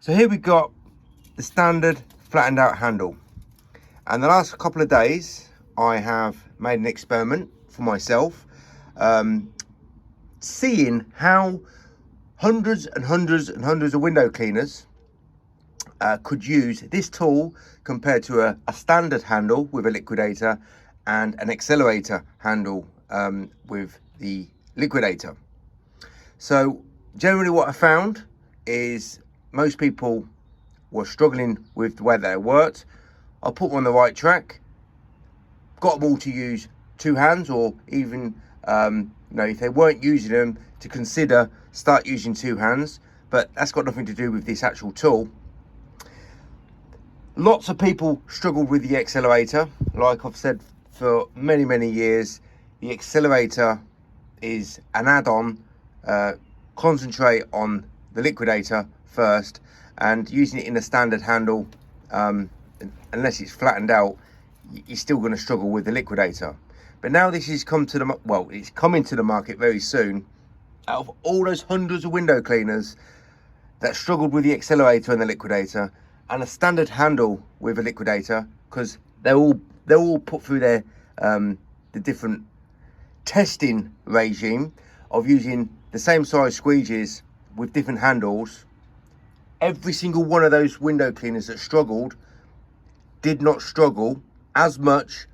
So here we got the standard flattened out handle. And the last couple of days, I have made an experiment for myself, seeing how hundreds and hundreds and hundreds of window cleaners could use this tool compared to a standard handle with a liquidator and an accelerator handle with the liquidator. So generally what I found is most people were struggling with the way they worked. I put them on the right track, got them all to use two hands, or even if they weren't using them, to consider start using two hands. But that's got nothing to do with this actual tool. Lots of people struggled with the accelerator. Like I've said for many years, the accelerator is an add-on. Concentrate on the liquidator first, and using it in a standard handle, unless it's flattened out, you're still going to struggle with the liquidator. But now this has come to the, it's coming to the market very soon. Out of all those hundreds of window cleaners that struggled with the accelerator and the liquidator, and a standard handle with a liquidator, because they're all put through their the different testing regime of using the same size squeegees with different handles. Every single one of those window cleaners that struggled did not struggle as much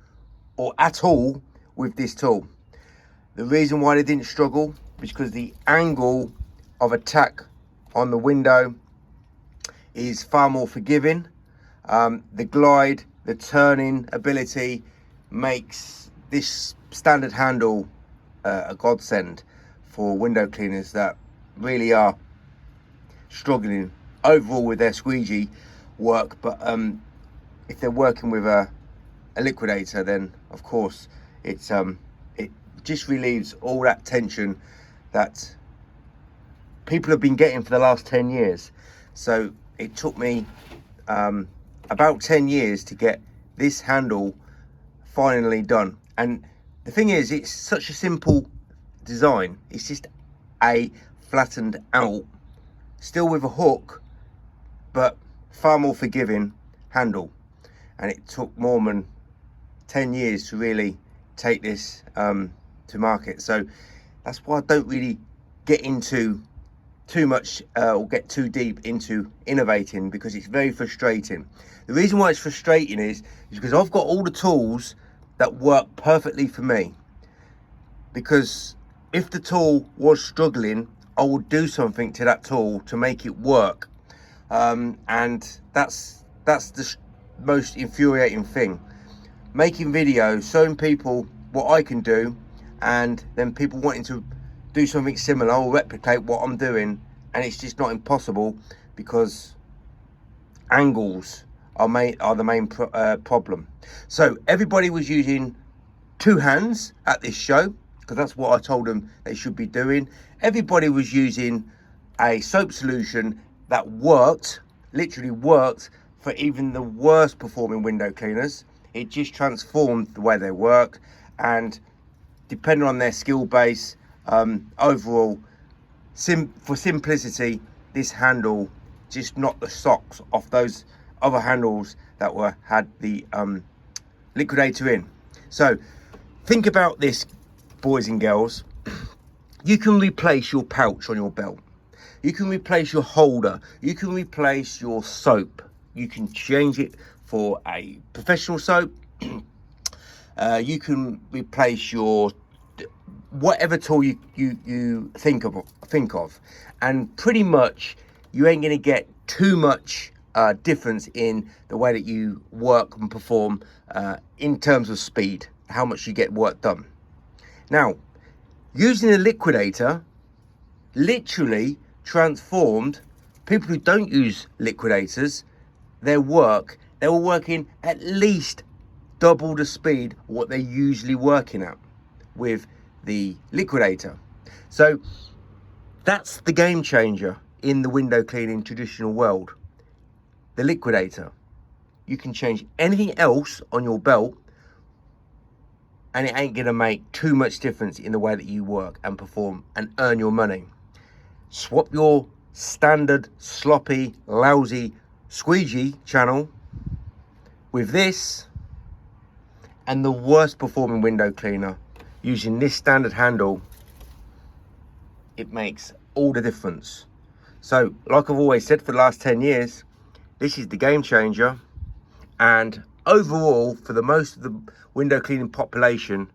or at all with this tool. The reason why they didn't struggle is because the angle of attack on the window is far more forgiving. The glide, the turning ability makes this standard handle a godsend for window cleaners that really are struggling overall with their squeegee work. But if they're working with a liquidator, then of course it just relieves all that tension that people have been getting for the last 10 years. So it took me about 10 years to get this handle finally done. And the thing is, it's such a simple design. It's just a flattened out, still with a hook, but far more forgiving handle. And it took more than 10 years to really take this to market. So that's why I don't really get into too much or get too deep into innovating, because it's very frustrating. The reason why it's frustrating is because I've got all the tools that work perfectly for me. Because if the tool was struggling, I would do something to that tool to make it work. And that's the most infuriating thing. Making videos, showing people what I can do, and then people wanting to do something similar or replicate what I'm doing, and it's just not impossible because angles are the main problem. So everybody was using two hands at this show, because that's what I told them they should be doing. Everybody was using a soap solution that worked, literally worked, for even the worst performing window cleaners. It just transformed the way they work, and depending on their skill base, overall, for simplicity, this handle just knocked the socks off those other handles that had the liquidator in. So think about this, boys and girls. You can replace your pouch on your belt. You can replace your holder. You can replace your soap. You can change it for a professional soap. You can replace your whatever tool you think of, and pretty much you ain't gonna get too much difference in the way that you work and perform in terms of speed, how much you get work done. Now, using a liquidator literally transformed people who don't use liquidators, their work. They were working at least double the speed of what they're usually working at with the liquidator. So that's the game changer in the window cleaning traditional world. The liquidator. You can change anything else on your belt and it ain't gonna make too much difference in the way that you work and perform and earn your money. Swap your standard, sloppy, lousy squeegee channel with this and the worst performing window cleaner using this standard handle, it makes all the difference. So like I've always said for the last 10 years, this is the game changer. And overall, for the most of the window cleaning population,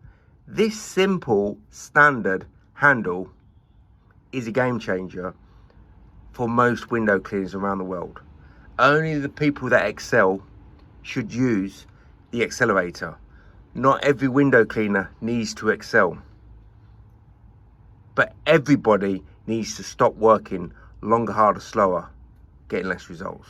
this simple standard handle is a game changer for most window cleaners around the world. Only the people that excel should use the accelerator. Not every window cleaner needs to excel, but everybody needs to stop working longer, harder, slower, getting less results.